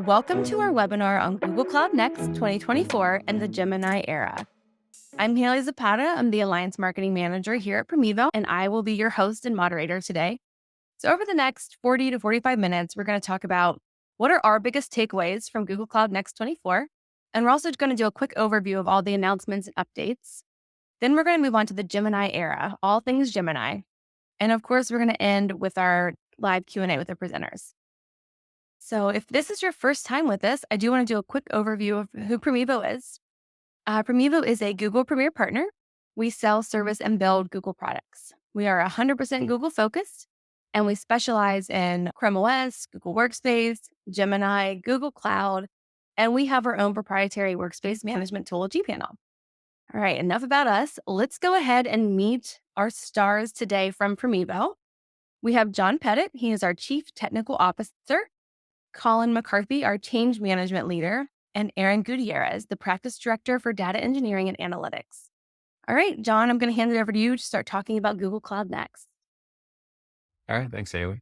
Welcome to our webinar on Google Cloud Next 2024 and the Gemini era. I'm Haley Zapata. I'm the Alliance Marketing Manager here at Promevo, and I will be your host and moderator today. So over the next 40 to 45 minutes, we're going to talk about what are our biggest takeaways from Google Cloud Next 24, and we're also going to do a quick overview of all the announcements and updates. Then we're going to move on to the Gemini era, all things Gemini. And of course, we're going to end with our live Q&A with the presenters. So if this is your first time with us, I do want to do a quick overview of who Promevo is. Promevo is a Google Premier partner. We sell, service, and build Google products. We are 100% Google focused, and we specialize in Chrome OS, Google Workspace, Gemini, Google Cloud, and we have our own proprietary workspace management tool, gPanel. All right, enough about us. Let's go ahead and meet our stars today from Promevo. We have John Pettit. He is our Chief Technical Officer. Colin McCarthy, our Change Management Leader, and Aaron Gutierrez, the Practice Director for Data Engineering and Analytics. All right, John, I'm going to hand it over to you to start talking about Google Cloud Next. All right. Thanks, Haley.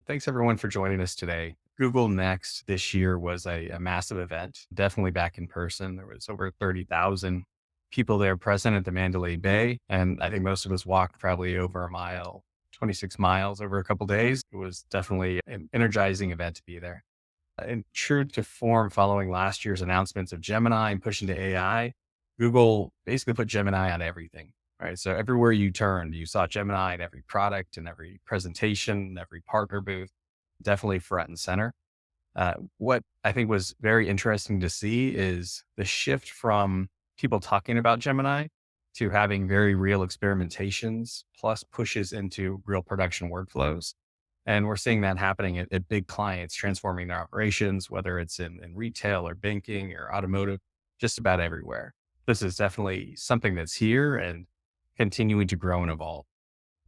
Thanks, everyone, for joining us today. Google Next this year was a massive event, definitely back in person. There was over 30,000 people there present at the Mandalay Bay. And I think most of us walked probably over a mile, 26 miles over a couple of days. It was definitely an energizing event to be there. And true to form following last year's announcements of Gemini and push into AI, Google basically put Gemini on everything, right? So everywhere you turned, you saw Gemini in every product and every presentation, every partner booth, definitely front and center. What I think was very interesting to see is the shift from people talking about Gemini to having very real experimentations plus pushes into real production workflows. And we're seeing that happening at big clients transforming their operations, whether it's in retail or banking or automotive, just about everywhere. This is definitely something that's here and continuing to grow and evolve.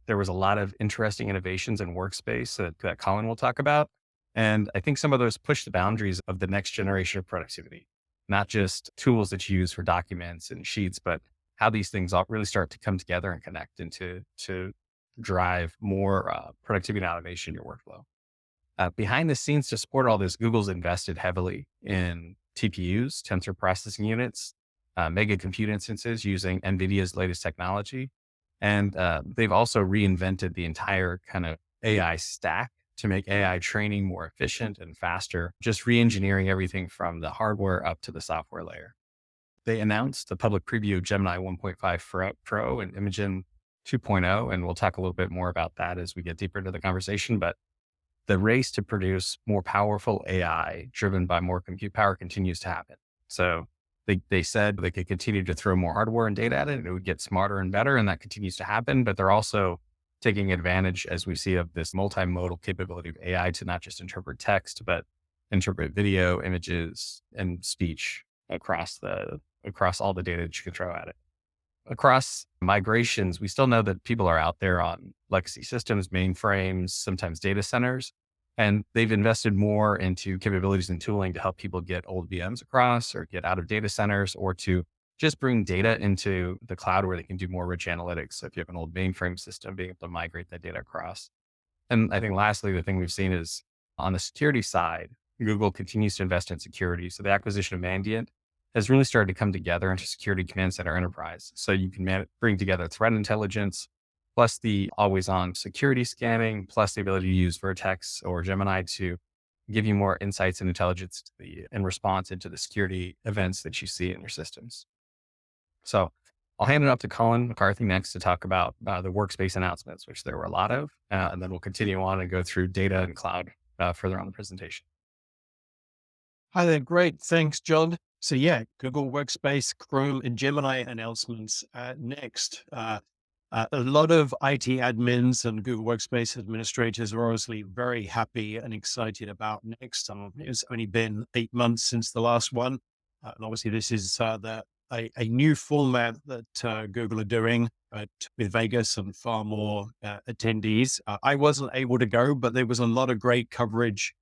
There was a lot of interesting innovations in Workspace that Colin will talk about. And I think some of those push the boundaries of the next generation of productivity, not just tools that you use for documents and sheets, but how these things all really start to come together and connect into to drive more productivity and automation in your workflow. Behind the scenes to support all this, Google's invested heavily in TPUs, tensor processing units, mega compute instances using NVIDIA's latest technology. And they've also reinvented the entire kind of AI stack to make AI training more efficient and faster, just re-engineering everything from the hardware up to the software layer. They announced the public preview of Gemini 1.5 Pro and Imagen 2.0, and we'll talk a little bit more about that as we get deeper into the conversation. But the race to produce more powerful AI driven by more compute power continues to happen. So they said they could continue to throw more hardware and data at it, and it would get smarter and better, and that continues to happen. But they're also taking advantage, as we see, of this multimodal capability of AI to not just interpret text, but interpret video, images, and speech across all the data that you can throw at it. Across migrations, we still know that people are out there on legacy systems, mainframes, sometimes data centers, and they've invested more into capabilities and tooling to help people get old VMs across or get out of data centers or to just bring data into the cloud where they can do more rich analytics. So if you have an old mainframe system, being able to migrate that data across. And I think lastly, the thing we've seen is on the security side, Google continues to invest in security. So the acquisition of Mandiant has really started to come together into Security Command Center Enterprise. So you can bring together threat intelligence, plus the always-on security scanning, plus the ability to use Vertex or Gemini to give you more insights and intelligence in response into the security events that you see in your systems. So I'll hand it up to Colin McCarthy next to talk about the workspace announcements, which there were a lot of, and then we'll continue on and go through data and cloud further on the presentation. Hi there. Great. Thanks, John. So yeah, Google Workspace, Chrome, and Gemini announcements next. A lot of IT admins and Google Workspace administrators are obviously very happy and excited about Next. It's only been 8 months since the last one. And obviously this is a new format that Google are doing with Vegas and far more attendees. I wasn't able to go, but there was a lot of great coverage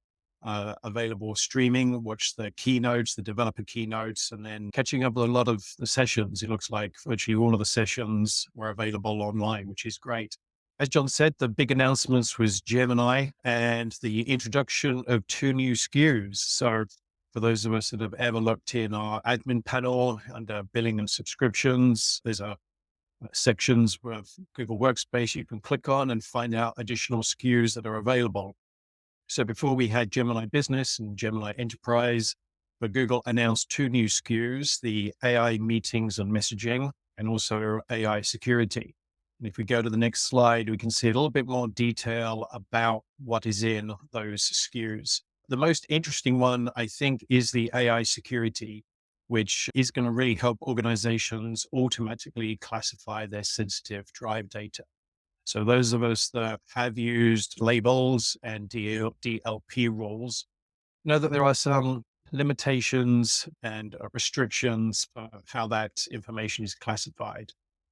available streaming, watch the keynotes, the developer keynotes, and then catching up with a lot of the sessions. It looks like virtually all of the sessions were available online, which is great. As John said, the big announcements was Gemini and the introduction of 2 new SKUs. So For those of us that have ever looked in our admin panel under billing and subscriptions, there's a sections of Google Workspace you can click on and find out additional SKUs that are available. So before we had Gemini Business and Gemini Enterprise, but Google announced two new SKUs, the AI meetings and messaging, and also AI security. And if we go to the next slide, we can see a little bit more detail about what is in those SKUs. The most interesting one, I think, is the AI security, which is going to really help organizations automatically classify their sensitive drive data. So those of us that have used labels and DLP rules know that there are some limitations and restrictions for how that information is classified.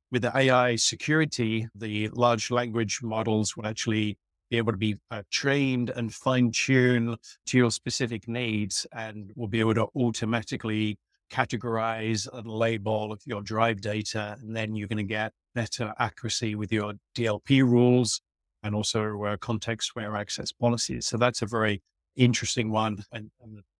With the AI security, the large language models will actually be able to be trained and fine-tuned to your specific needs, and will be able to automatically categorize and label your drive data. And then you're going to get better accuracy with your DLP rules and also context-aware access policies. So that's a very interesting one, and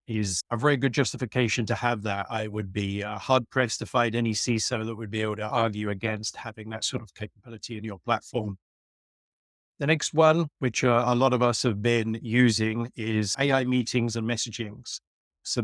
is a very good justification to have that. I would be hard pressed to find any CISO that would be able to argue against having that sort of capability in your platform. The next one, which a lot of us have been using, is AI meetings and messagings. So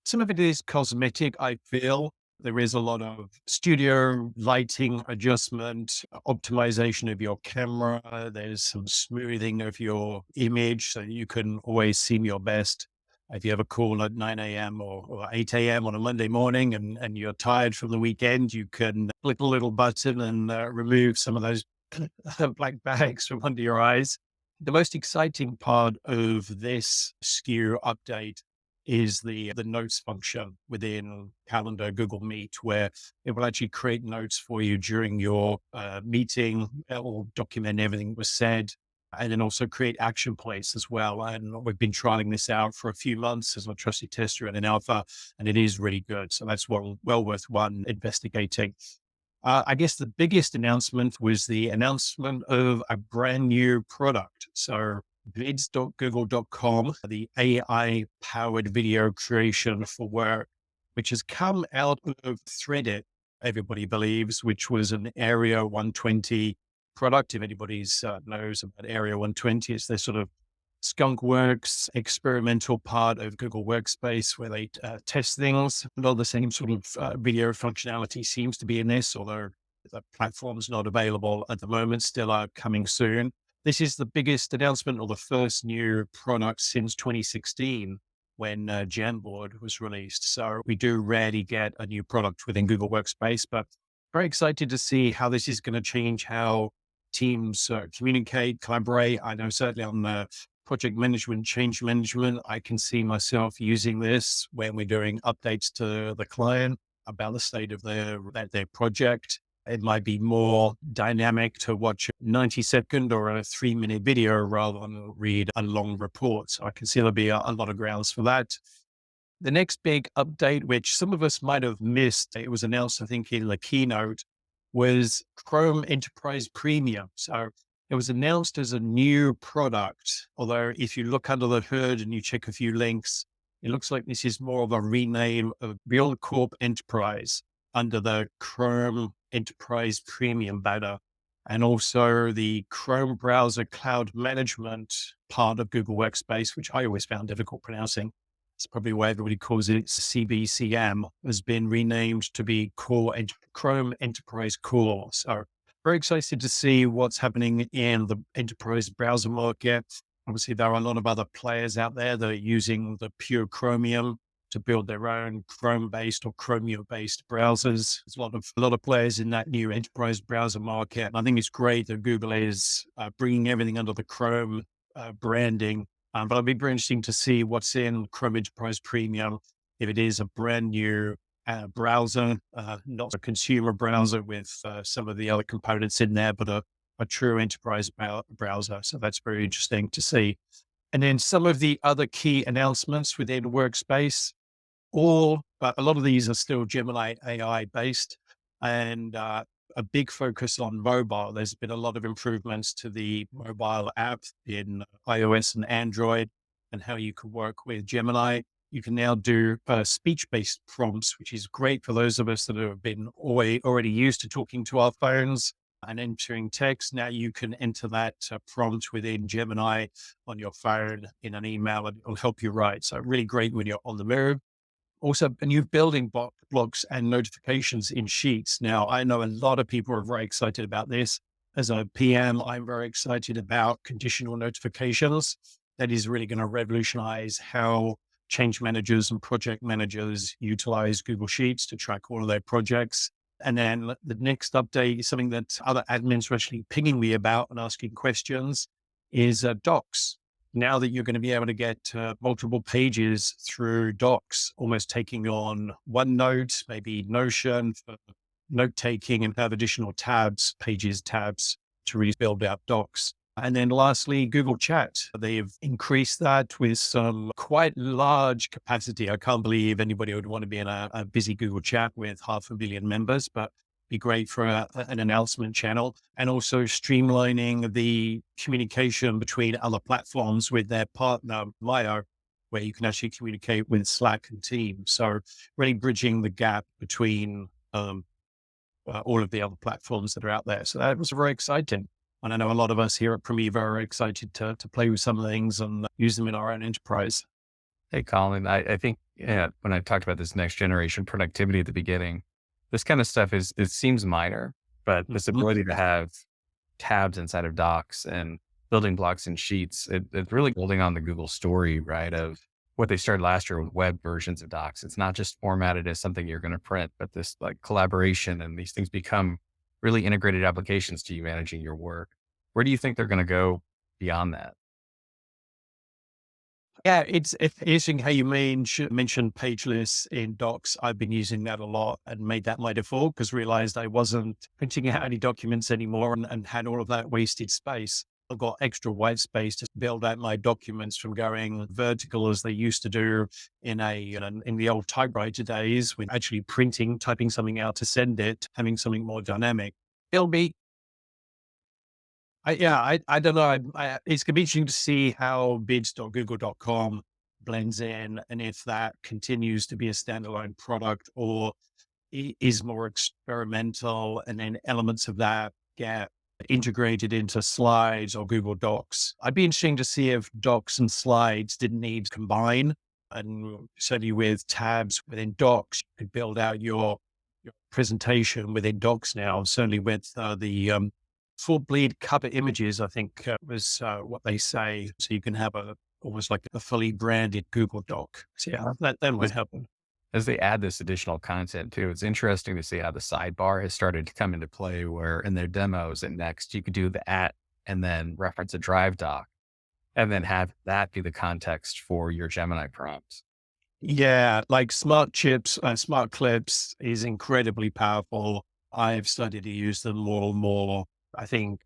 some of it is cosmetic, I feel. There is a lot of studio lighting adjustment, optimization of your camera. There's some smoothing of your image so you can always see your best. If you have a call at 9 a.m. or 8 a.m. on a Monday morning and you're tired from the weekend, you can click a little button and remove some of those black bags from under your eyes. The most exciting part of this SKU update is the notes function within Calendar Google Meet, where it will actually create notes for you during your meeting. It will document everything that was said, and then also create action plays as well. And we've been trialing this out for a few months as a trusted tester and an alpha, and it is really good. So that's well worth one investigating. I guess the biggest announcement was the announcement of a brand new product. So vids.google.com, the AI powered video creation for work, which has come out of Threaded, everybody believes, which was an Area 120 product. If anybody knows about Area 120, it's their sort of skunkworks experimental part of Google Workspace where they test things. A lot of the same sort of video functionality seems to be in this, although the platform's not available at the moment, still are coming soon. This is the biggest announcement or the first new product since 2016 when Jamboard was released. So we do rarely get a new product within Google Workspace, but very excited to see how this is going to change how teams communicate, collaborate. I know certainly on the project management, change management, I can see myself using this when we're doing updates to the client about the state of their project. It might be more dynamic to watch a 90-second or a 3-minute video rather than read a long report. So I can see there'll be a lot of grounds for that. The next big update, which some of us might have missed, it was announced, I think, in the keynote, was Chrome Enterprise Premium. So it was announced as a new product, although if you look under the hood and you check a few links, it looks like this is more of a rename of Beyond Corp Enterprise under the Chrome Enterprise Premium banner, and also the Chrome Browser Cloud Management part of Google Workspace, which I always found difficult pronouncing. It's probably why everybody calls it CBCM, has been renamed to be Chrome Enterprise Core. So very excited to see what's happening in the enterprise browser market. Obviously, there are a lot of other players out there that are using the pure Chromium to build their own Chrome-based or Chromium-based browsers. There's a lot of players in that new enterprise browser market. And I think it's great that Google is bringing everything under the Chrome branding. But it'll be very interesting to see what's in Chrome Enterprise Premium, if it is a brand new browser, not a consumer browser with some of the other components in there, but a true enterprise browser. So that's very interesting to see. And then some of the other key announcements within Workspace, a lot of these are still Gemini AI based, and a big focus on mobile. There's been a lot of improvements to the mobile app in iOS and Android and how you can work with Gemini. you can now do speech-based prompts, which is great for those of us that have been already used to talking to our phones and entering text. Now you can enter that prompt within Gemini on your phone in an email, and it'll help you write. So really great when you're on the move. Also, a new building blocks and notifications in Sheets. Now, I know a lot of people are very excited about this. As a PM, I'm very excited about conditional notifications. That is really going to revolutionize how change managers and project managers utilize Google Sheets to track all of their projects. And then the next update is something that other admins are actually pinging me about and asking questions is Docs. Now that you're going to be able to get multiple pages through Docs, almost taking on OneNote, maybe Notion for note taking, and have additional tabs, pages, tabs to really build out Docs. And then lastly, Google Chat. They've increased that with some quite large capacity. I can't believe anybody would want to be in a busy Google Chat with 500 million members, but be great for an announcement channel, and also streamlining the communication between other platforms with their partner, Mio, where you can actually communicate with Slack and Teams. So really bridging the gap between all of the other platforms that are out there. So that was very exciting. And I know a lot of us here at Promevo are excited to play with some things and use them in our own enterprise. Hey, Colin, I think when I talked about this next generation productivity at the beginning, this kind of stuff it seems minor, but this ability to have tabs inside of Docs and building blocks in Sheets, it's really building on the Google story, right? Of what they started last year with web versions of Docs. It's not just formatted as something you're going to print, but this like collaboration, and these things become really integrated applications to you managing your work. Where do you think they're going to go beyond that? Yeah, it's interesting how you mentioned page lists in Docs. I've been using that a lot and made that my default because realized I wasn't printing out any documents anymore and had all of that wasted space. I've got extra white space to build out my documents from going vertical as they used to do in the old typewriter days, with actually typing something out to send it, having something more dynamic. It'll be I don't know. It's going to be interesting to see how bids.google.com blends in, and if that continues to be a standalone product or is more experimental, and then elements of that get integrated into slides or Google Docs. I'd be interesting to see if Docs and slides didn't need to combine, and certainly with tabs within Docs, you could build out your presentation within Docs now. Certainly with the full bleed cover images, I think was what they say. So you can have almost like a fully branded Google Doc. So yeah, that would happen. As they add this additional content too, it's interesting to see how the sidebar has started to come into play, where in their demos at Next, you could do the @ and then reference a Drive doc, and then have that be the context for your Gemini prompt. Yeah, like smart chips and smart clips is incredibly powerful. I've started to use them more and more. I think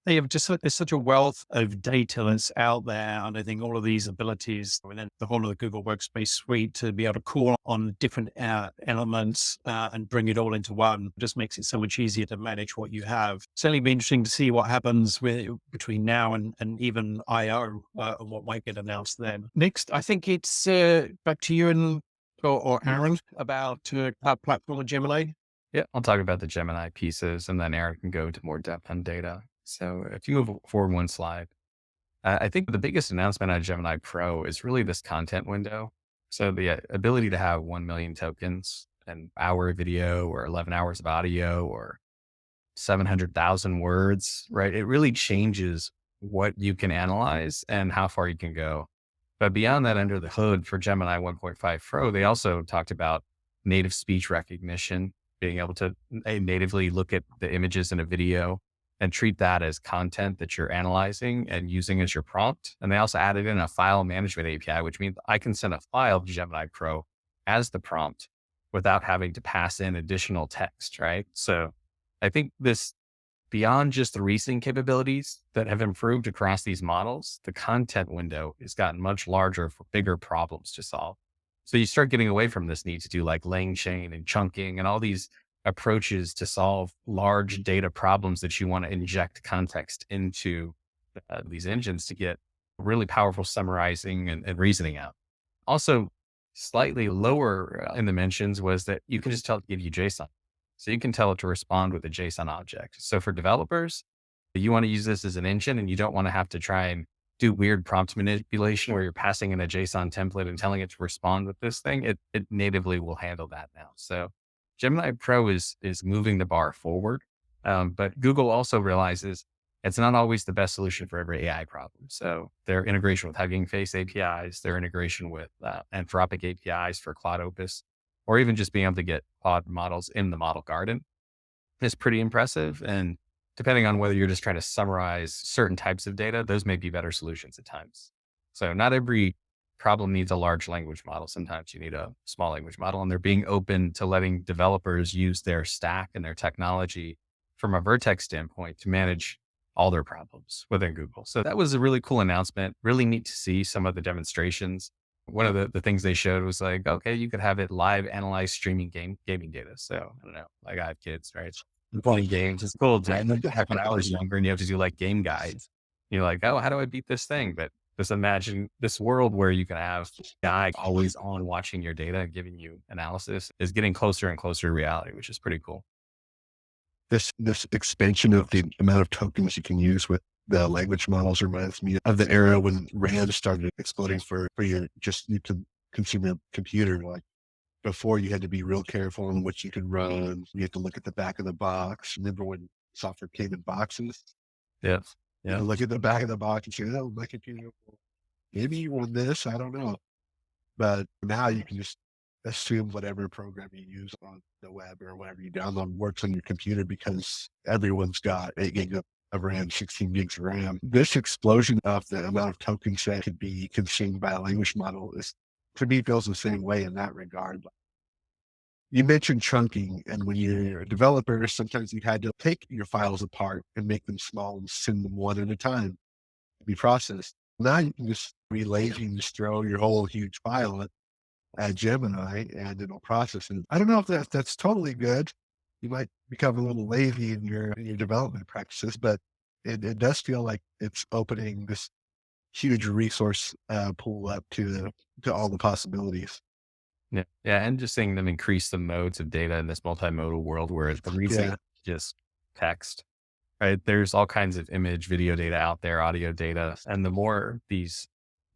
they have there's such a wealth of data that's out there. And I think all of these abilities, and then the whole of the Google Workspace suite to be able to call on different elements and bring it all into one just makes it so much easier to manage what you have. Certainly be interesting to see what happens between now and even IO and what might get announced then. Next, I think it's back to you or Aaron about Cloud Platform and Gemini. Yeah, I'll talk about the Gemini pieces, and then Eric can go into more depth on data. So if you move forward one slide, I think the biggest announcement on Gemini Pro is really this content window. So the ability to have 1 million tokens, an hour of video or 11 hours of audio or 700,000 words, right? It really changes what you can analyze and how far you can go. But beyond that, under the hood for Gemini 1.5 Pro, they also talked about native speech recognition, being able to natively look at the images in a video and treat that as content that you're analyzing and using as your prompt. And they also added in a file management API, which means I can send a file to Gemini Pro as the prompt without having to pass in additional text, right? So I think this, beyond just the reasoning capabilities that have improved across these models, the content window has gotten much larger for bigger problems to solve. So you start getting away from this need to do like lang chain and chunking and all these approaches to solve large data problems that you want to inject context into these engines to get really powerful summarizing and reasoning out. Also, slightly lower in the mentions was that you can just tell it to give you JSON. So you can tell it to respond with a JSON object. So for developers, you want to use this as an engine and you don't want to have to try and do weird prompt manipulation where you're passing in a JSON template and telling it to respond with this thing. It natively will handle that now. So Gemini Pro is moving the bar forward. But Google also realizes it's not always the best solution for every AI problem. So their integration with Hugging Face APIs, their integration with Anthropic APIs for Claude Opus, or even just being able to get Claude models in the model garden is pretty impressive. And depending on whether you're just trying to summarize certain types of data, those may be better solutions at times. So not every problem needs a large language model. Sometimes you need a small language model, and they're being open to letting developers use their stack and their technology from a Vertex standpoint to manage all their problems within Google. So that was a really cool announcement. Really neat to see some of the demonstrations. One of the things they showed was like, okay, you could have it live analyze streaming gaming data. So I don't know, like I have kids, right? So playing games. It's cool. I know when I was younger and you have to do like game guides. You're like, oh, how do I beat this thing? But just imagine this world where you can have a guy always on watching your data and giving you analysis is getting closer and closer to reality, which is pretty cool. This expansion of the amount of tokens you can use with the language models reminds me of the era when RAM started exploding for your consumer computer. Like before, you had to be real careful on what you could run. You had to look at the back of the box. Remember when software came in boxes? Yes. You know, look at the back of the box and say, "Oh, my computer, maybe you run this. I don't know." But now you can just assume whatever program you use on the web or whatever you download works on your computer because everyone's got 8 gigs of RAM, 16 gigs of RAM. This explosion of the amount of tokens that could be consumed by a language model is, to me, feels the same way in that regard. You mentioned chunking, and when you're a developer, sometimes you had to take your files apart and make them small and send them one at a time to be processed. Now you can just be lazy and just throw your whole huge file at Gemini and it'll process it. I don't know if that's totally good. You might become a little lazy in your development practices, but it does feel like it's opening this huge resource pool up to all the possibilities. Yeah. Yeah. And just seeing them increase the modes of data in this multimodal world where everything Yeah. just text, right? There's all kinds of image, video data out there, audio data. And the more these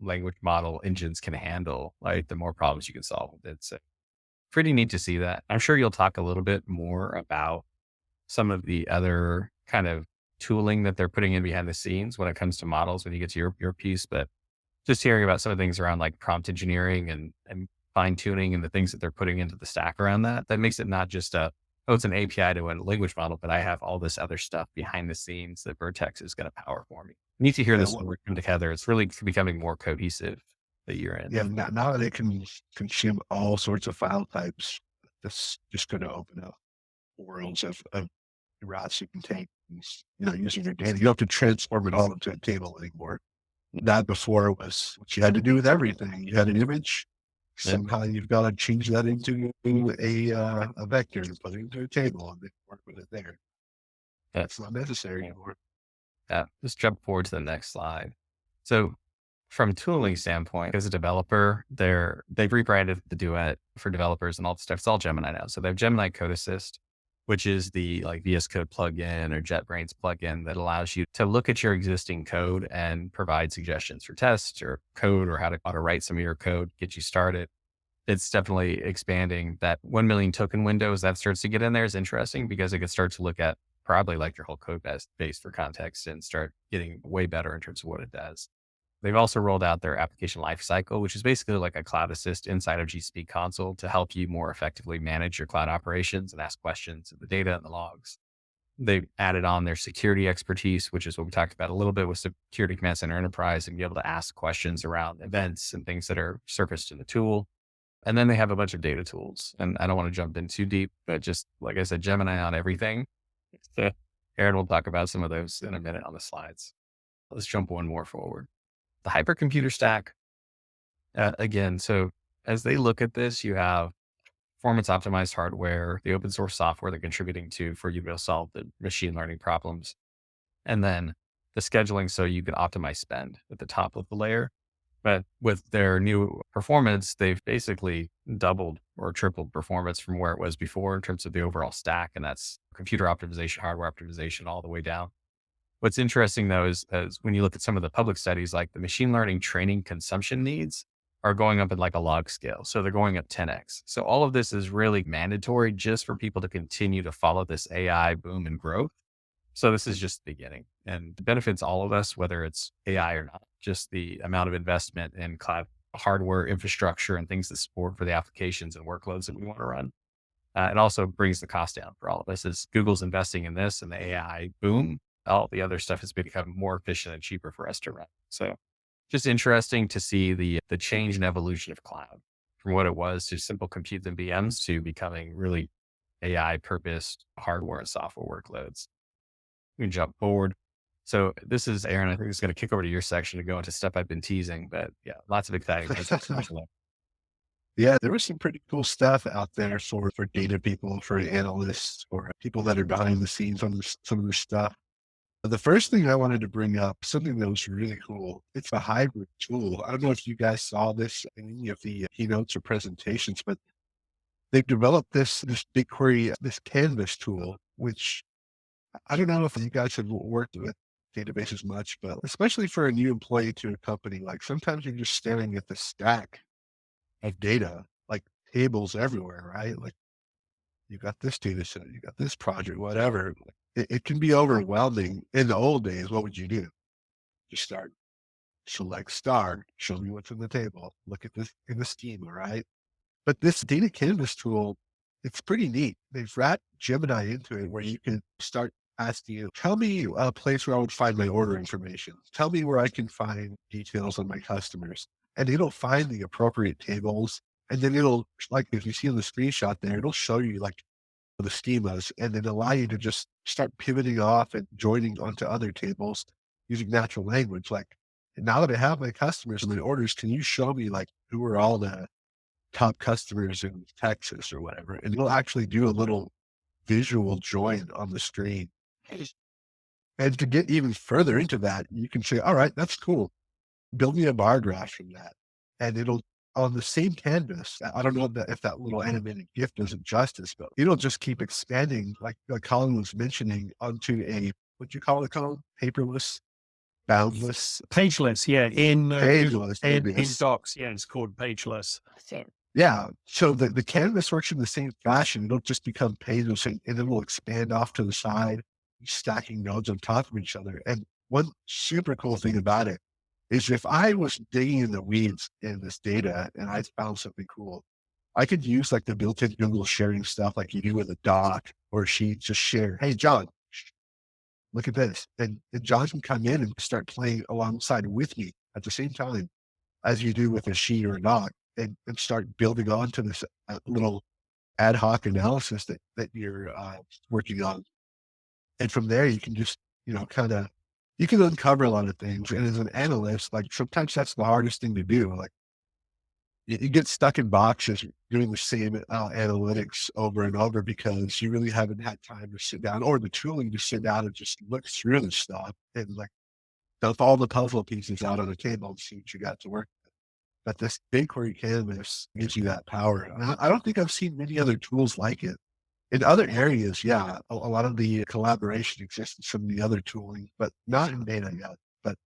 language model engines can handle, like the more problems you can solve with it. So pretty neat to see that. I'm sure you'll talk a little bit more about some of the other kind of tooling that they're putting in behind the scenes when it comes to models when you get to your piece. But just hearing about some of the things around like prompt engineering and fine tuning and the things that they're putting into the stack around that makes it not just it's an API to a language model, but I have all this other stuff behind the scenes that Vertex is going to power for me. Need to hear Yeah, this working together. It's really becoming more cohesive that you're in. Yeah, now that it can consume all sorts of file types, that's just going to open up worlds of routes you can take, using your data. You don't have to transform it all into a table anymore. That before was what you had to do with everything. You had an image. Somehow you've got to change that into a vector and put it into a table and then work with it there. That's not necessary anymore. Yeah. Just jump forward to the next slide. So from a tooling standpoint, as a developer, they've rebranded the Duet for developers and all the stuff. It's all Gemini now. So they have Gemini Code Assist, which is the like VS Code plugin or JetBrains plugin that allows you to look at your existing code and provide suggestions for tests or code or how to write some of your code, get you started. It's definitely expanding that 1 million token window as that starts to get in there is interesting because it can start to look at probably like your whole code base for context and start getting way better in terms of what it does. They've also rolled out their application lifecycle, which is basically like a cloud assist inside of GCP console to help you more effectively manage your cloud operations and ask questions of the data and the logs. They've added on their security expertise, which is what we talked about a little bit with Security Command Center Enterprise, and be able to ask questions around events and things that are surfaced in the tool. And then they have a bunch of data tools. And I don't want to jump in too deep, but just like I said, Gemini on everything. So Aaron will talk about some of those in a minute on the slides. Let's jump one more forward. The hypercomputer stack, again, so as they look at this, you have performance optimized hardware, the open source software they're contributing to for you to be able to solve the machine learning problems, and then the scheduling so you can optimize spend at the top of the layer. But with their new performance, they've basically doubled or tripled performance from where it was before in terms of the overall stack. And that's computer optimization, hardware optimization, all the way down. What's interesting though is when you look at some of the public studies, like the machine learning training consumption needs are going up at like a log scale. So they're going up 10x. So all of this is really mandatory just for people to continue to follow this AI boom and growth. So this is just the beginning and it benefits all of us, whether it's AI or not, just the amount of investment in cloud hardware infrastructure and things that support for the applications and workloads that we want to run. It also brings the cost down for all of us as Google's investing in this and the AI boom. All the other stuff has become more efficient and cheaper for us to run. So just interesting to see the change and evolution of cloud from what it was to simple compute and VMs to becoming really AI purposed hardware and software workloads. We can jump forward. So this is Aaron. I think it's going to kick over to your section to go into stuff I've been teasing, but yeah, lots of exciting things. Yeah, there was some pretty cool stuff out there for data people, for analysts, for people that are behind the scenes on some of this stuff. The first thing I wanted to bring up, something that was really cool. It's a hybrid tool. I don't know if you guys saw this in any of the keynotes or presentations, but they've developed this BigQuery, this Canvas tool, which I don't know if you guys have worked with databases much, but especially for a new employee to a company, like sometimes you're just staring at the stack of data, like tables everywhere, right? Like you got this data set, you got this project, whatever. It can be overwhelming. In the old days, what would you do? Just start, select star, show me what's in the table, look at this in the schema, right? But this data canvas tool, it's pretty neat. They've wrapped Gemini into it where you can start asking you, tell me a place where I would find my order information. Tell me where I can find details on my customers. And it'll find the appropriate tables. And then it'll, like if you see in the screenshot there, it'll show you like the schemas and then allow you to just start pivoting off and joining onto other tables using natural language. Like, now that I have my customers and my orders, can you show me like who are all the top customers in Texas or whatever? And it'll actually do a little visual join on the screen. And to get even further into that, you can say, all right, that's cool. Build me a bar graph from that. And it'll, on the same canvas, I don't know if that little animated GIF does it justice, but it'll just keep expanding, like Colin was mentioning, onto a, what you call it, Colin? Paperless, boundless, Pageless, yeah. pageless. In Docs, yeah, it's called Pageless. Yeah. So the canvas works in the same fashion. It'll just become pages and it will expand off to the side, stacking nodes on top of each other. And one super cool thing about it is if I was digging in the weeds in this data and I found something cool, I could use like the built-in Google sharing stuff like you do with a doc or a sheet, just share, hey, John, look at this. And John can come in and start playing alongside with me at the same time as you do with a sheet or a doc and start building on to this little ad hoc analysis that you're working on. And from there, you can just, you can uncover a lot of things. And as an analyst, like sometimes that's the hardest thing to do. Like you get stuck in boxes doing the same analytics over and over because you really haven't had time to sit down or the tooling to sit down and just look through the stuff and like dump all the puzzle pieces out on the table and see what you got to work. But this BigQuery canvas gives you that power. And I don't think I've seen many other tools like it. In other areas, yeah, a lot of the collaboration exists in some of the other tooling, but not in data yet. But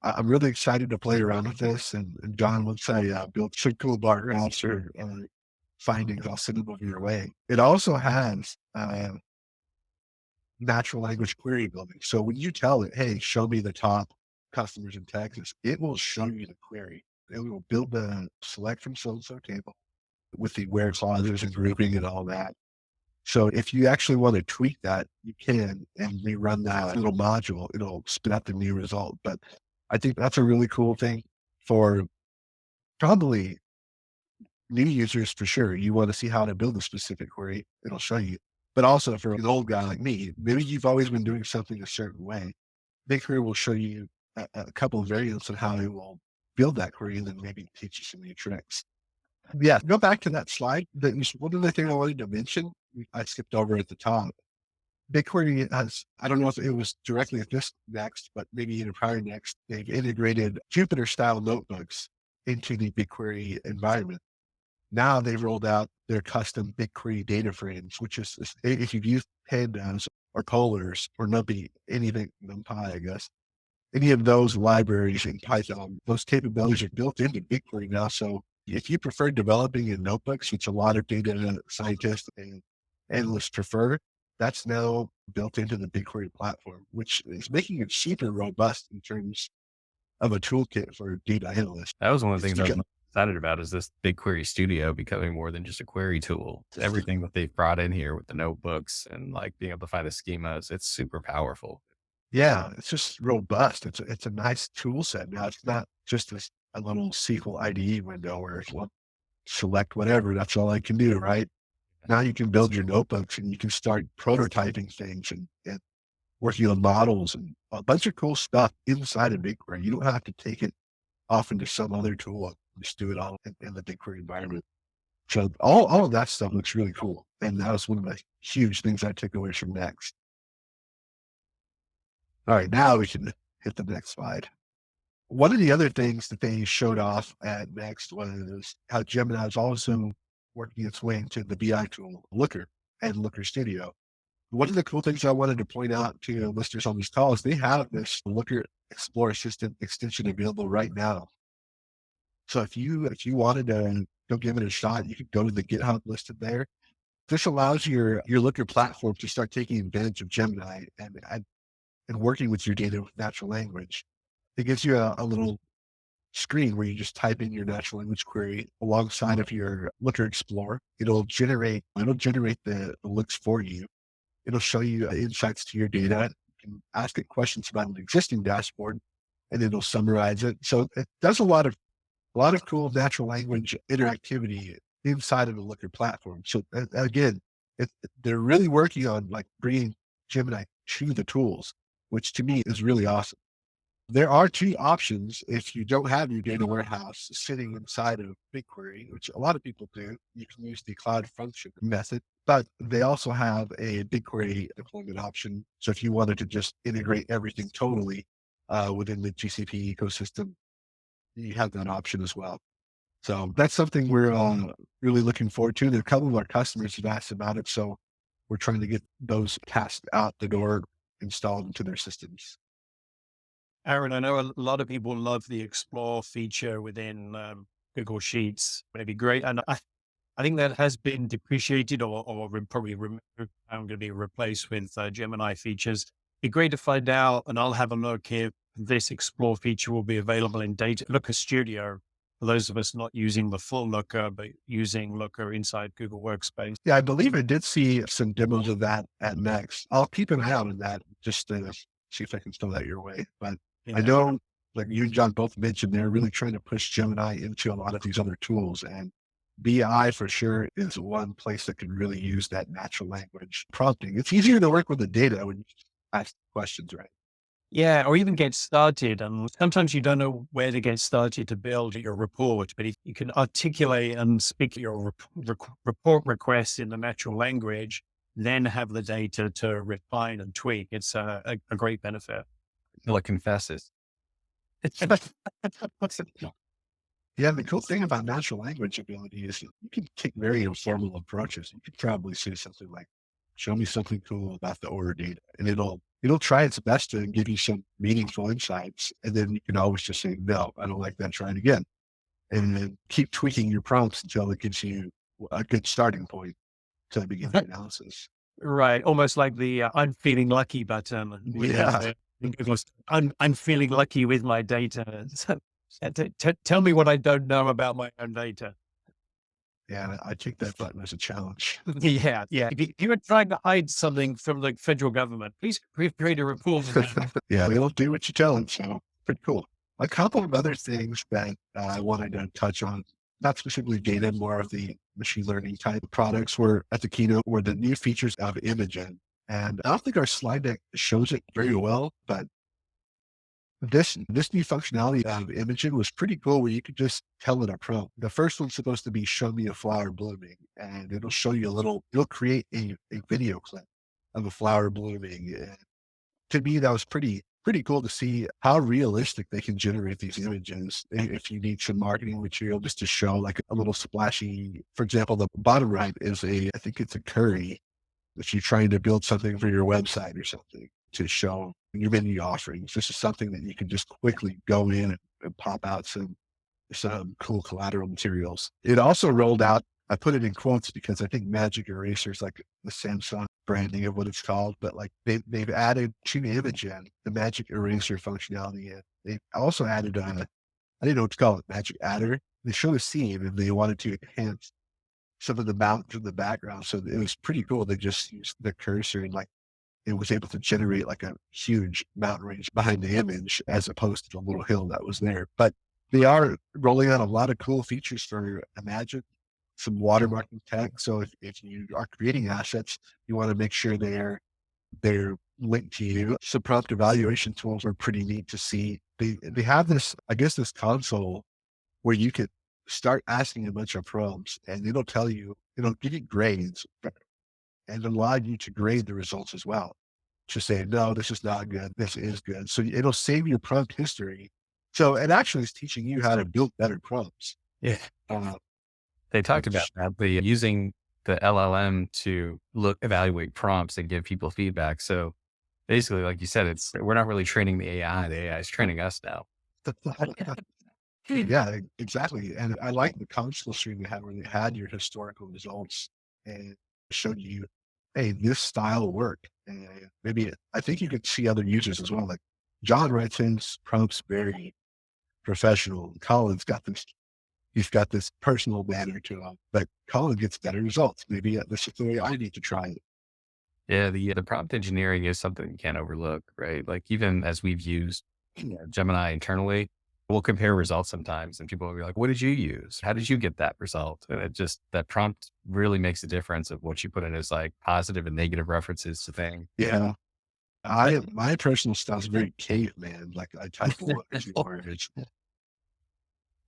I'm really excited to play around with this. And John, once I build some cool bar graphs or findings, I'll send them over your way. It also has natural language query building. So when you tell it, hey, show me the top customers in Texas, it will show you the query. It will build the select from so-and-so table with the where clauses and grouping and all that. So if you actually want to tweak that, you can and rerun that little module. It'll spit out the new result. But I think that's a really cool thing for probably new users for sure. You want to see how to build a specific query, it'll show you. But also for an old guy like me, maybe you've always been doing something a certain way. BigQuery will show you a couple of variants of how it will build that query and then maybe teach you some new tricks. Yeah, go back to that slide. One of the things I wanted to mention, I skipped over at the top, BigQuery has, I don't know if it was directly at this Next, but maybe in a prior Next, they've integrated Jupyter style notebooks into the BigQuery environment. Now they've rolled out their custom BigQuery data frames, which is if you've used pandas or polars or numpy, anything, numpy, I guess, any of those libraries in Python, those capabilities are built into BigQuery now. So if you prefer developing in notebooks, which a lot of data scientists and analysts prefer, that's now built into the BigQuery platform, which is making it super robust in terms of a toolkit for data analysts. That was one of the It's things I was become, most excited about is this BigQuery Studio becoming more than just a query tool. Everything that they've brought in here with the notebooks and like being able to find the schemas, it's super powerful. yeah, it's just robust. It's a nice tool set now. It's not just a little SQL IDE window where it's well, select whatever. That's all I can do, right? Now you can build your notebooks and you can start prototyping things and working on models and a bunch of cool stuff inside of BigQuery. You don't have to take it off into some other tool. Just do it all in the BigQuery environment. So all of that stuff looks really cool. And that was one of the huge things I took away from Next. All right, now we can hit the next slide. One of the other things that they showed off at Next was how Gemini is also working its way into the BI tool, Looker and Looker Studio. One of the cool things I wanted to point out to listeners on this call is they have this Looker Explore Assistant extension available right now. So if you wanted to go give it a shot, you could go to the GitHub listed there. This allows your Looker platform to start taking advantage of Gemini and working with your data with natural language. It gives you a little screen where you just type in your natural language query alongside of your Looker Explore. It'll generate the looks for you. It'll show you insights to your data. You can ask it questions about an existing dashboard, and it'll summarize it. So it does a lot of cool natural language interactivity inside of the Looker platform. So again, they're really working on like bringing Gemini to the tools, which to me is really awesome. There are two options if you don't have your data warehouse sitting inside of BigQuery, which a lot of people do. You can use the cloud function method, but they also have a BigQuery deployment option. So if you wanted to just integrate everything totally within the GCP ecosystem, you have that option as well. So that's something we're really looking forward to. There are a couple of our customers have asked about it, so we're trying to get those tasks out the door, installed into their systems. Aaron, I know a lot of people love the Explore feature within Google Sheets. It'd be great. And I think that has been depreciated or probably removed. I'm going to be replaced with Gemini features. Be great to find out, and I'll have a look if this Explore feature will be available in Looker Studio for those of us not using the full Looker, but using Looker inside Google Workspace. Yeah, I believe I did see some demos of that at Next. I'll keep an eye out on that just to see if I can throw that your way. But I Yeah. know, like you and John both mentioned, they're really trying to push Gemini into a lot of these other tools. And BI for sure is one place that can really use that natural language prompting. It's easier to work with the data when you ask questions, right? Yeah, or even get started. And sometimes you don't know where to get started to build your report, but if you can articulate and speak your report requests in the natural language, then have the data to refine and tweak. It's a great benefit. Like confesses. Yeah, the cool thing about natural language ability is you can take very informal approaches. You could probably say something like, show me something cool about the order data. And it'll try its best to give you some meaningful insights. And then you can always just say, no, I don't like that. Try it again. And then keep tweaking your prompts until it gives you a good starting point to begin the analysis. Right. Almost like the I'm feeling lucky button. Yeah. Because I'm feeling lucky with my data. Tell me what I don't know about my own data. Yeah, I take that button as a challenge. Yeah. Yeah. If you were trying to hide something from the federal government, please create a report. Yeah, they'll do what you tell them. So pretty cool. A couple of other things that I wanted to touch on, not specifically data, more of the machine learning type products were at the keynote were the new features of Imagen. And I don't think our slide deck shows it very well, but this new functionality of Imagen was pretty cool where you could just tell it a prompt. The first one's supposed to be show me a flower blooming, and it'll show you it'll create a video clip of a flower blooming. And to me, that was pretty cool to see how realistic they can generate these images. If you need some marketing material just to show like a little splashy, for example, the bottom right is I think it's a curry. If you're trying to build something for your website or something to show your menu offerings, this is something that you can just quickly go in and pop out some cool collateral materials. It also rolled out, I put it in quotes because I think Magic Eraser is like the Samsung branding of what it's called, but like they've added to Imagen the Magic Eraser functionality. And they also added I didn't know what to call it, Magic Adder. They showed a scene and they wanted to enhance some of the mountains in the background. So it was pretty cool. They just used the cursor and like it was able to generate like a huge mountain range behind the image as opposed to the little hill that was there. But they are rolling out a lot of cool features for Imagen, some watermarking tech. So if you are creating assets, you want to make sure they're linked to you. Some prompt evaluation tools are pretty neat to see. They have this, I guess, this console where you could start asking a bunch of prompts and it'll give you grades and allow you to grade the results as well. To say, no, this is not good. This is good. So it'll save your prompt history. So it actually is teaching you how to build better prompts. Yeah. They talked about that, using the LLM to evaluate prompts and give people feedback. So basically, like you said, we're not really training the AI. The AI is training us now. Yeah, exactly. And I like the console stream they had where they had your historical results and showed you, hey, this style worked. And maybe I think you could see other users as well. Like John writes his prompts very professional. He's got this personal manner to him, but Colin gets better results. Maybe this is the way I need to try it. Yeah, the prompt engineering is something you can't overlook, right? Like even as we've used Gemini internally, we'll compare results sometimes and people will be like, what did you use? How did you get that result? And that prompt really makes a difference of what you put in as like positive and negative references to things. Yeah. My personal style is very caveman. Like I type a few words.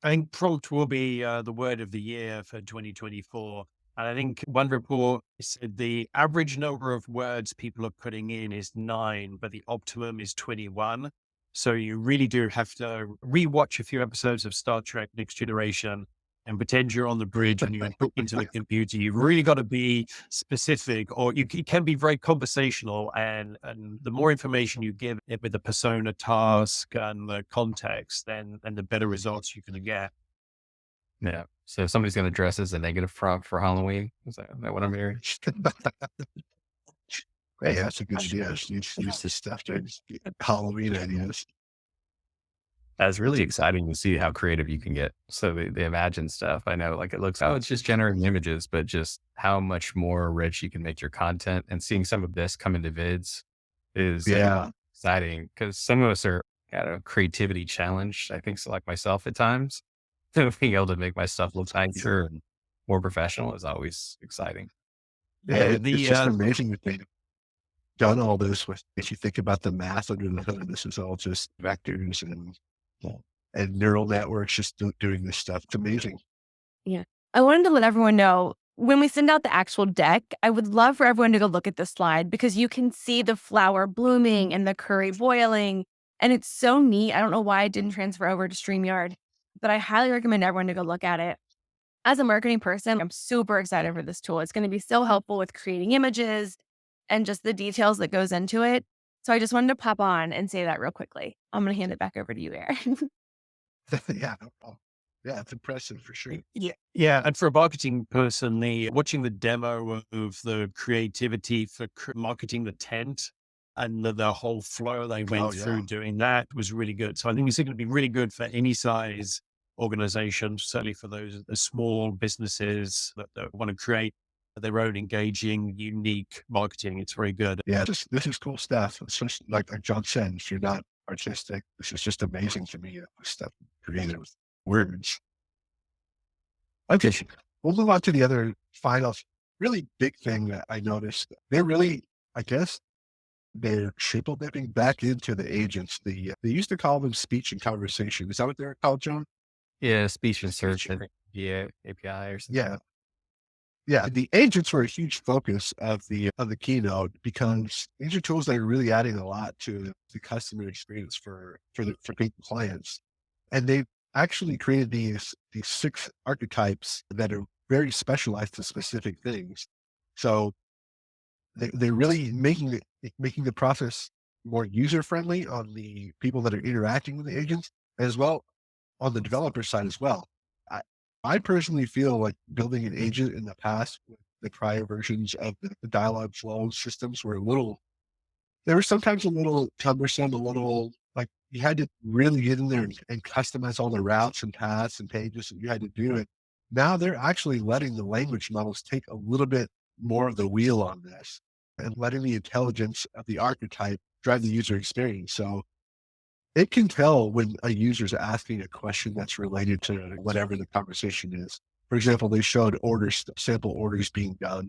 I think prompt will be the word of the year for 2024. And I think one report said the average number of words people are putting in is 9, but the optimum is 21. So you really do have to rewatch a few episodes of Star Trek Next Generation and pretend you're on the bridge and you're into the computer. You've really got to be specific, or you can be very conversational. And the more information you give it with the persona, task, and the context, then the better results you're going to get. Yeah. So if somebody's going to dress as a negative prompt for Halloween, is that what I'm hearing? Hey, that's a good idea. Use this stuff to get Halloween ideas. That's really exciting to see how creative you can get. So the Imagen stuff, I know like it looks, it's just generating images, but just how much more rich you can make your content, and seeing some of this come into vids is exciting because some of us are at a creativity challenge. I think so, like myself at times. So being able to make my stuff look nicer and more professional is always exciting. Yeah, it's just amazing that they've done all this with, if you think about the math under the hood, this is all just vectors and neural networks just doing this stuff. It's amazing. Yeah. I wanted to let everyone know when we send out the actual deck, I would love for everyone to go look at this slide because you can see the flower blooming and the curry boiling. And it's so neat. I don't know why it didn't transfer over to StreamYard, but I highly recommend everyone to go look at it. As a marketing person, I'm super excited for this tool. It's going to be so helpful with creating images and just the details that goes into it. So I just wanted to pop on and say that real quickly. I'm going to hand it back over to you, Aaron. Yeah, no problem. Yeah, it's impressive for sure. Yeah. And for a marketing person, watching the demo of the creativity for marketing the tent and the whole flow they went through doing that was really good. So I think it's going to be really good for any size organization, certainly for those small businesses that want to create their own engaging, unique marketing. It's very good. Yeah, this is cool stuff. It's just like John said, if you're not artistic, this is just amazing to me. Stuff created with words. Okay, we'll move on to the other final, really big thing that I noticed. They're really, I guess, they're triple dipping back into the agents. They used to call them speech and conversation. Is that what they're called, John? Yeah, speech and search, I think, API or something. Yeah. Yeah, the agents were a huge focus of the keynote because these are tools that are really adding a lot to the customer experience for big clients. And they've actually created these 6 archetypes that are very specialized to specific things. So they're really making the process more user friendly on the people that are interacting with the agents, as well on the developer side as well. I, I personally feel like building an agent in the past with the prior versions of the dialogue flow systems were they were sometimes a little cumbersome, a little like you had to really get in there and customize all the routes and paths and pages and you had to do it. Now they're actually letting the language models take a little bit more of the wheel on this and letting the intelligence of the archetype drive the user experience. So it can tell when a user is asking a question that's related to whatever the conversation is. For example, they showed sample orders being done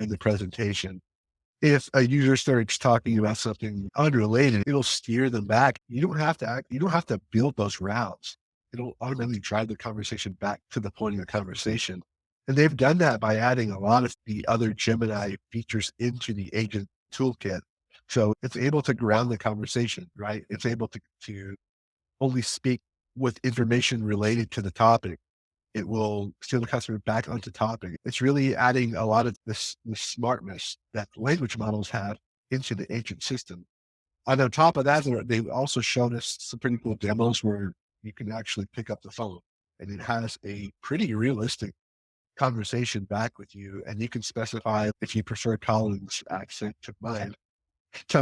in the presentation. If a user starts talking about something unrelated, it'll steer them back. You don't have to build those routes. It'll automatically drive the conversation back to the point of the conversation. And they've done that by adding a lot of the other Gemini features into the agent toolkit. So it's able to ground the conversation, right? It's able to only speak with information related to the topic. It will steer the customer back onto topic. It's really adding a lot of this smartness that language models have into the agent system. And on top of that, they've also shown us some pretty cool demos where you can actually pick up the phone and it has a pretty realistic conversation back with you. And you can specify if you prefer Colin's accent to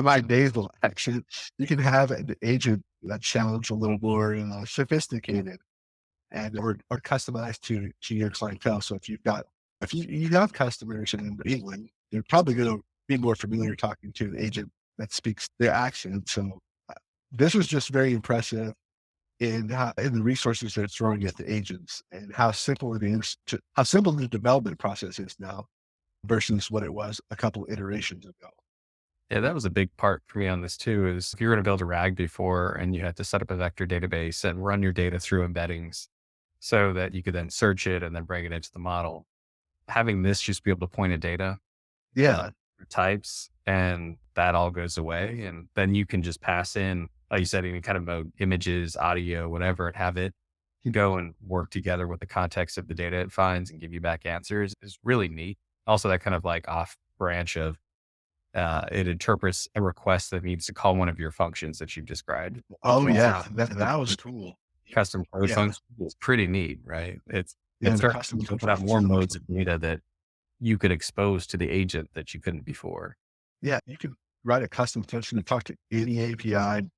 my nasal accent. You can have an agent that sounds a little more sophisticated and or customized to your clientele. So if you have customers in England, they're probably going to be more familiar talking to an agent that speaks their accent. So this was just very impressive in the resources that it's throwing at the agents and how simple it is how simple the development process is now versus what it was a couple iterations ago. Yeah, that was a big part for me on this too, is if you were going to build a RAG before and you had to set up a vector database and run your data through embeddings so that you could then search it and then bring it into the model. Having this just be able to point at data, Yeah. types, and that all goes away. And then you can just pass in, like you said, any kind of mode, images, audio, whatever, and have it go and work together with the context of the data it finds and give you back answers is really neat. Also, that kind of like off branch of it interprets a request that needs to call one of your functions that you've described. Oh Also, yeah. That was cool. custom code Yeah. function is pretty neat, right? Yeah. It's The starting custom to open up more modes of data that you could expose to the agent that you couldn't before. Yeah. You can write a custom function to talk to any API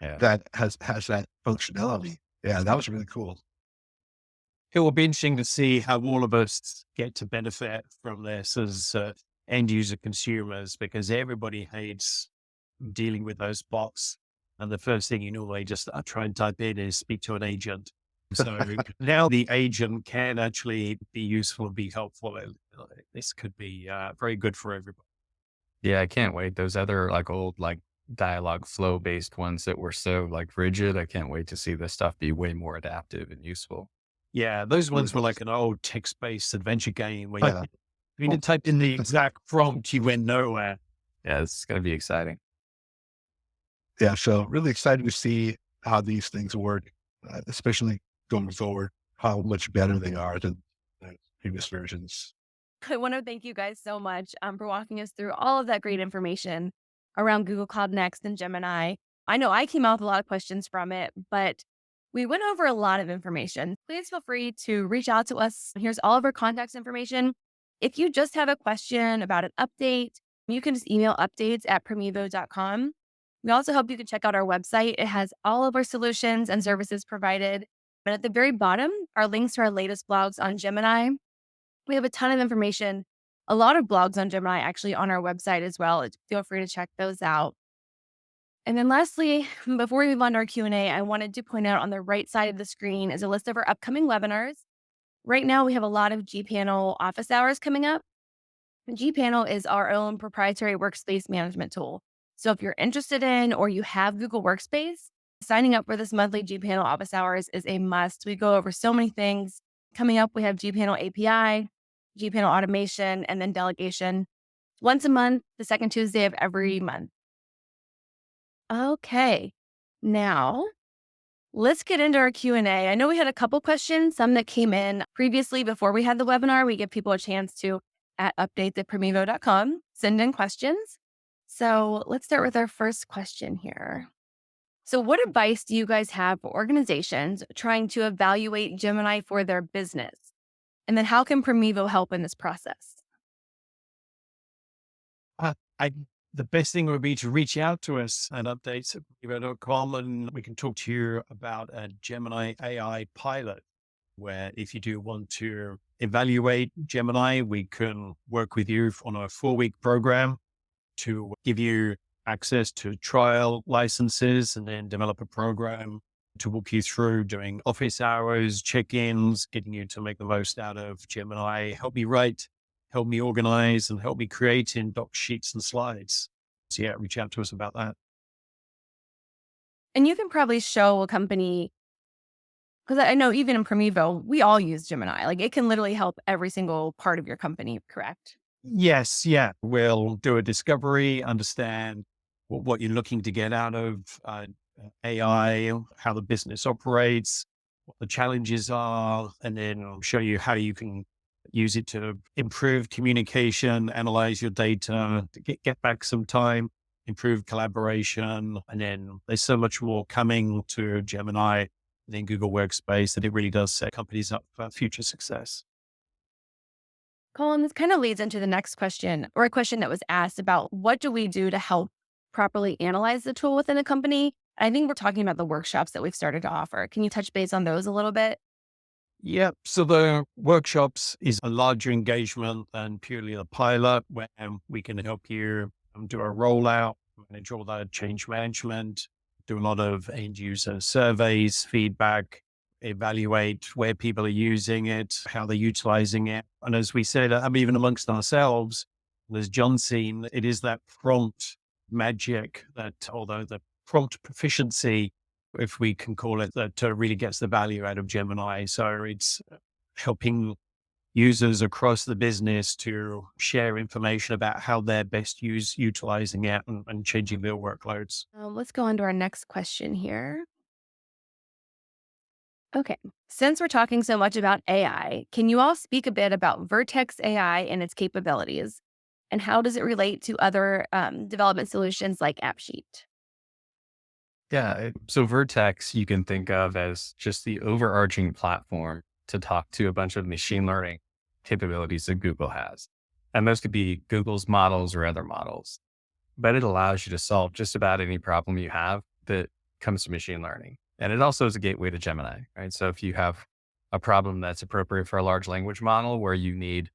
Yeah. that has that functionality. Yeah. That was really cool. It will be interesting to see how all of us get to benefit from this as end user consumers, because everybody hates dealing with those bots. And the first thing you know, they just try and type in is speak to an agent. So now the agent can actually be useful and be helpful. And this could be very good for everybody. Yeah, I can't wait. Those other like old like dialogue flow based ones that were so like rigid, I can't wait to see this stuff be way more adaptive and useful. Yeah, those ones were like an old text-based adventure game where Yeah. you didn't type in the exact prompt, you went nowhere. Yeah, it's going to be exciting. Yeah. So really excited to see how these things work, especially going forward, how much better they are than previous versions. I want to thank you guys so much for walking us through all of that great information around Google Cloud Next and Gemini. I know I came out with a lot of questions from it, but we went over a lot of information. Please feel free to reach out to us. Here's all of our contact information. If you just have a question about an update, you can just email updates@promevo.com. We also hope you can check out our website. It has all of our solutions and services provided. And at the very bottom are links to our latest blogs on Gemini. We have a ton of information, a lot of blogs on Gemini actually on our website as well. Feel free to check those out. And then lastly, before we move on to our Q&A, I wanted to point out on the right side of the screen is a list of our upcoming webinars. Right now, we have a lot of gPanel office hours coming up. And gPanel is our own proprietary workspace management tool. So if you're interested in or you have Google Workspace, signing up for this monthly gPanel office hours is a must. We go over so many things. Coming up, we have gPanel API, Gpanel automation, and then delegation once a month, the second Tuesday of every month. Okay. Now, let's get into our Q&A. I know we had a couple questions, some that came in previously before we had the webinar. We give people a chance to, at updates@promevo.com, send in questions. So let's start with our first question here. So what advice do you guys have for organizations trying to evaluate Gemini for their business? And then how can Promevo help in this process? I the best thing would be to reach out to us at updates@promevo.com, and we can talk to you about a Gemini AI pilot, where if you do want to evaluate Gemini, we can work with you on a 4-week program to give you access to trial licenses and then develop a program to walk you through doing office hours, check-ins, getting you to make the most out of Gemini, help me write, help me organize, and help me create in doc sheets and slides. So yeah, reach out to us about that. And you can probably show a company, because I know even in Promevo, we all use Gemini. Like it can literally help every single part of your company, correct? Yes, yeah. We'll do a discovery, understand what you're looking to get out of AI, how the business operates, what the challenges are, and then show you how you can use it to improve communication, analyze your data, to get back some time, improve collaboration. And then there's so much more coming to Gemini than Google Workspace that it really does set companies up for future success. Colin, this kind of leads into the next question, or a question that was asked about what do we do to help properly analyze the tool within a company? I think we're talking about the workshops that we've started to offer. Can you touch base on those a little bit? Yep. So the workshops is a larger engagement than purely a pilot, where we can help you do a rollout, manage all that change management, do a lot of end user surveys, feedback, evaluate where people are using it, how they're utilizing it. And as we said, even amongst ourselves, as John's seen, it is that prompt magic that, although the prompt proficiency, if we can call it, that really gets the value out of Gemini. So it's helping users across the business to share information about how they're best utilizing it and changing their workloads. Let's go on to our next question here. Okay. Since we're talking so much about AI, can you all speak a bit about Vertex AI and its capabilities? And how does it relate to other development solutions like AppSheet? Yeah. So Vertex, you can think of as just the overarching platform to talk to a bunch of machine learning capabilities that Google has. And those could be Google's models or other models. But it allows you to solve just about any problem you have that comes to machine learning. And it also is a gateway to Gemini, right? So if you have a problem that's appropriate for a large language model where you need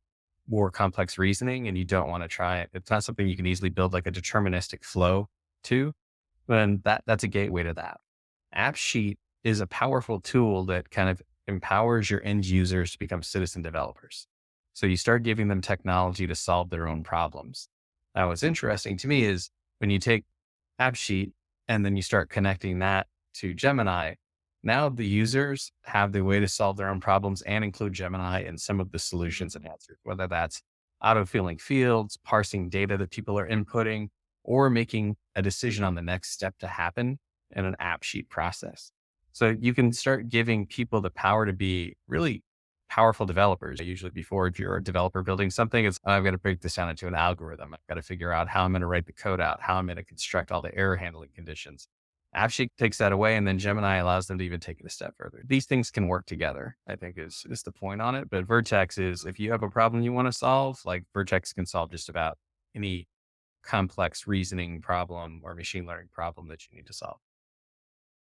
more complex reasoning and you don't want to try it, it's not something you can easily build like a deterministic flow to, then that's a gateway to that. AppSheet is a powerful tool that kind of empowers your end users to become citizen developers. So you start giving them technology to solve their own problems. Now, what's interesting to me is when you take AppSheet and then you start connecting that to Gemini, now the users have the way to solve their own problems and include Gemini in some of the solutions and answers, whether that's auto-filling fields, parsing data that people are inputting, or making a decision on the next step to happen in an AppSheet process. So you can start giving people the power to be really powerful developers. Usually before, if you're a developer building something, it's, I've got to break this down into an algorithm. I've got to figure out how I'm going to write the code out, how I'm going to construct all the error handling conditions. AppSheet takes that away, and then Gemini allows them to even take it a step further. These things can work together, I think is the point on it. But Vertex is, if you have a problem you want to solve, like Vertex can solve just about any complex reasoning problem or machine learning problem that you need to solve.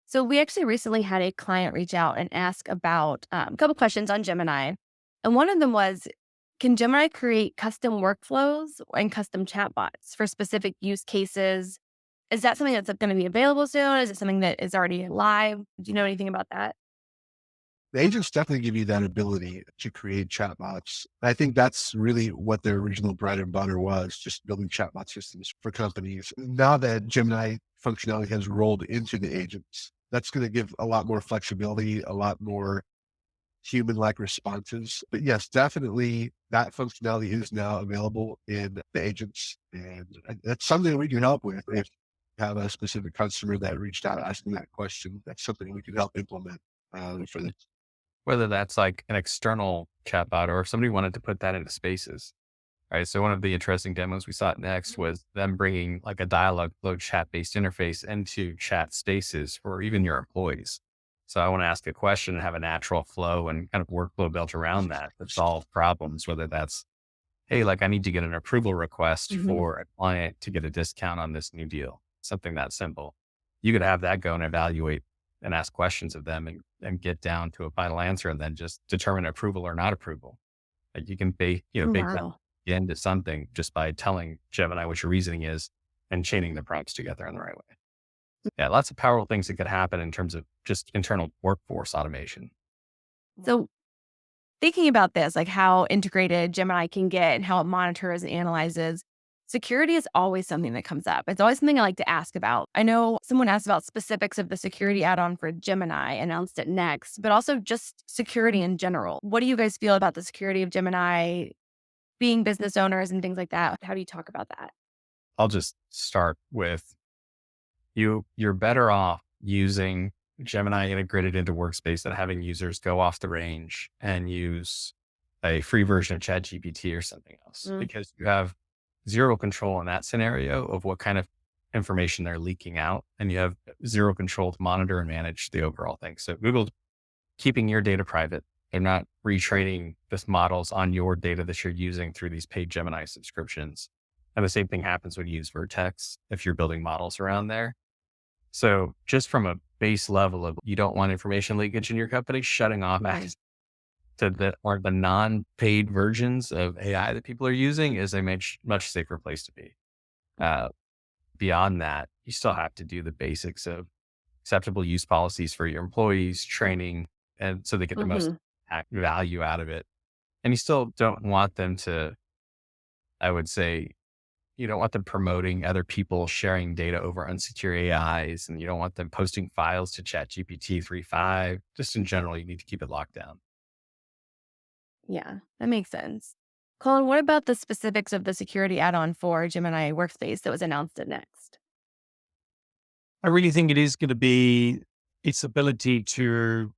So we actually recently had a client reach out and ask about a couple questions on Gemini. And one of them was, can Gemini create custom workflows and custom chatbots for specific use cases? Is that something that's going to be available soon? Is it something that is already live? Do you know anything about that? The agents definitely give you that ability to create chatbots. I think that's really what their original bread and butter was, just building chatbot systems for companies. Now that Gemini functionality has rolled into the agents, that's going to give a lot more flexibility, a lot more human-like responses. But yes, definitely that functionality is now available in the agents, and that's something we can help with. If you have a specific customer that reached out asking that question, that's something we can help implement for them. Whether that's like an external chatbot or if somebody wanted to put that into spaces. Right. So one of the interesting demos we saw at Next was them bringing like a dialogue flow chat based interface into chat spaces for even your employees. So I want to ask a question and have a natural flow and kind of workflow built around that to solve problems, whether that's, hey, like I need to get an approval request Mhm. for a client to get a discount on this new deal, something that simple. You could have that go and evaluate and ask questions of them and get down to a final answer and then just determine approval or not approval. Like you can bake that Wow. into something just by telling Gemini what your reasoning is and chaining the prompts together in the right way. Yeah, lots of powerful things that could happen in terms of just internal workforce automation. So thinking about this, like how integrated Gemini can get and how it monitors and analyzes, security is always something that comes up. It's always something I like to ask about. I know someone asked about specifics of the security add on for Gemini, announced it next, but also just security in general. What do you guys feel about the security of Gemini being business owners and things like that? How do you talk about that? I'll just start with you're better off using Gemini integrated into Workspace than having users go off the range and use a free version of ChatGPT or something else Mm, because you have zero control in that scenario of what kind of information they're leaking out. And you have zero control to monitor and manage the overall thing. So Google's keeping your data private. They're not retraining this models on your data that you're using through these paid Gemini subscriptions. And the same thing happens when you use Vertex if you're building models around there. So just from a base level of you don't want information leakage in your company, shutting off mhm. access to the or the non-paid versions of AI that people are using is a much safer place to be. Uh, Beyond that, you still have to do the basics of acceptable use policies for your employees, training, and so they get the most Mhm. value out of it. And you still don't want them to, I would say, you don't want them promoting other people sharing data over unsecure AIs, and you don't want them posting files to ChatGPT 3.5. Just in general, you need to keep it locked down. Yeah, that makes sense. Colin, what about the specifics of the security add on for Gemini Workspace that was announced at Next? I really think it is going to be its ability to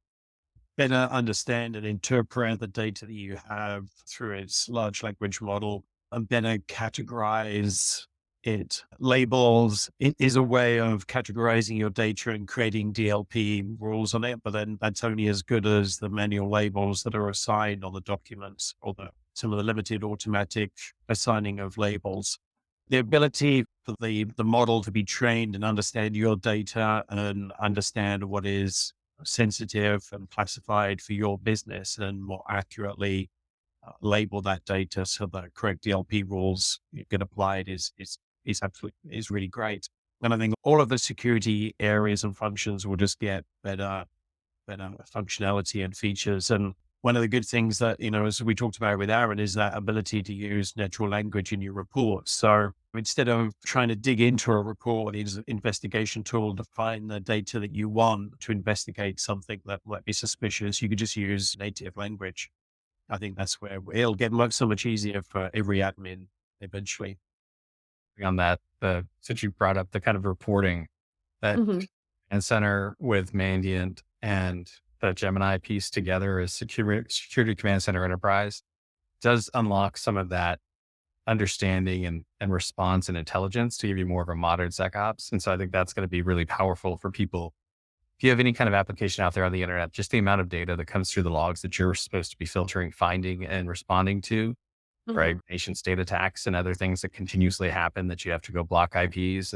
better understand and interpret the data that you have through its large language model and better categorize it. Labels it is a way of categorizing your data and creating DLP rules on it, but then that's only as good as the manual labels that are assigned on the documents or some of the limited automatic assigning of labels. The ability for the model to be trained and understand your data and understand what is sensitive and classified for your business and more accurately label that data so that correct DLP rules get applied is absolutely is really great. And I think all of the security areas and functions will just get better functionality and features. And one of the good things that, as we talked about with Aaron, is that ability to use natural language in your reports. So instead of trying to dig into a report, it's an investigation tool to find the data that you want to investigate something that might be suspicious. You could just use native language. I think that's where it'll get so much easier for every admin eventually. On that, since you brought up the kind of reporting that Mhm. and Center with Mandiant and the Gemini piece together as Security Command Center Enterprise does unlock some of that understanding and response and intelligence to give you more of a modern SecOps. And so I think that's going to be really powerful for people. If you have any kind of application out there on the internet, just the amount of data that comes through the logs that you're supposed to be filtering, finding, and responding to, Mhm. right? Nation state attacks and other things that continuously happen that you have to go block IPs.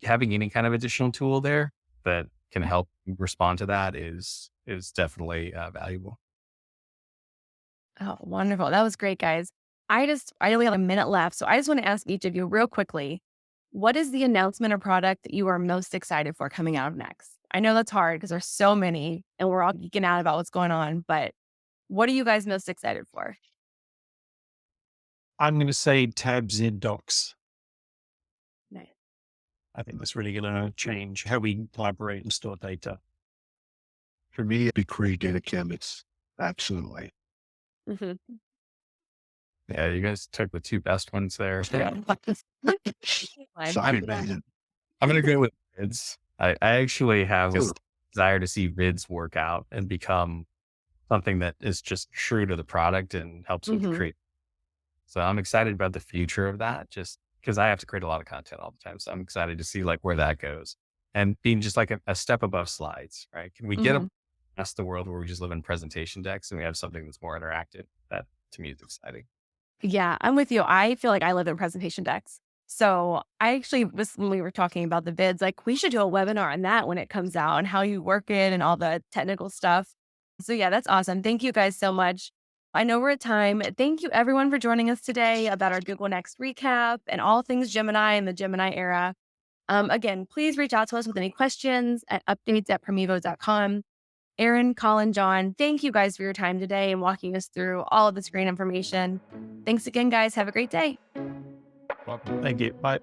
Having any kind of additional tool there that can help you respond to that is definitely valuable. Oh, wonderful. That was great, guys. I only have a minute left. So I just want to ask each of you real quickly, what is the announcement or product that you are most excited for coming out of next? I know that's hard because there's so many and we're all geeking out about what's going on, but what are you guys most excited for? I'm going to say tabs in docs. Nice. I think that's really going to change how we collaborate and store data. For me, BigQuery data chemists, absolutely. Mhm. Yeah, you guys took the two best ones there. Yeah. Fine. Sorry, man. I'm going to go with vids. I actually have this desire to see vids work out and become something that is just true to the product and helps with Mhm. create. So I'm excited about the future of that just because I have to create a lot of content all the time. So I'm excited to see like where that goes and being just like a step above slides, right? Can we get Mhm. past the world where we just live in presentation decks and we have something that's more interactive? That to me is exciting. Yeah, I'm with you. I feel like I live in presentation decks. So I actually was when we were talking about the vids, like we should do a webinar on that when it comes out and how you work it and all the technical stuff. So yeah, that's awesome. Thank you guys so much. I know we're at time. Thank you everyone for joining us today about our Google Next recap and all things Gemini and the Gemini era. Again, please reach out to us with any questions at updates@promevo.com. Aaron, Colin, John, thank you guys for your time today and walking us through all of this great information. Thanks again, guys. Have a great day. Well, thank you. Bye.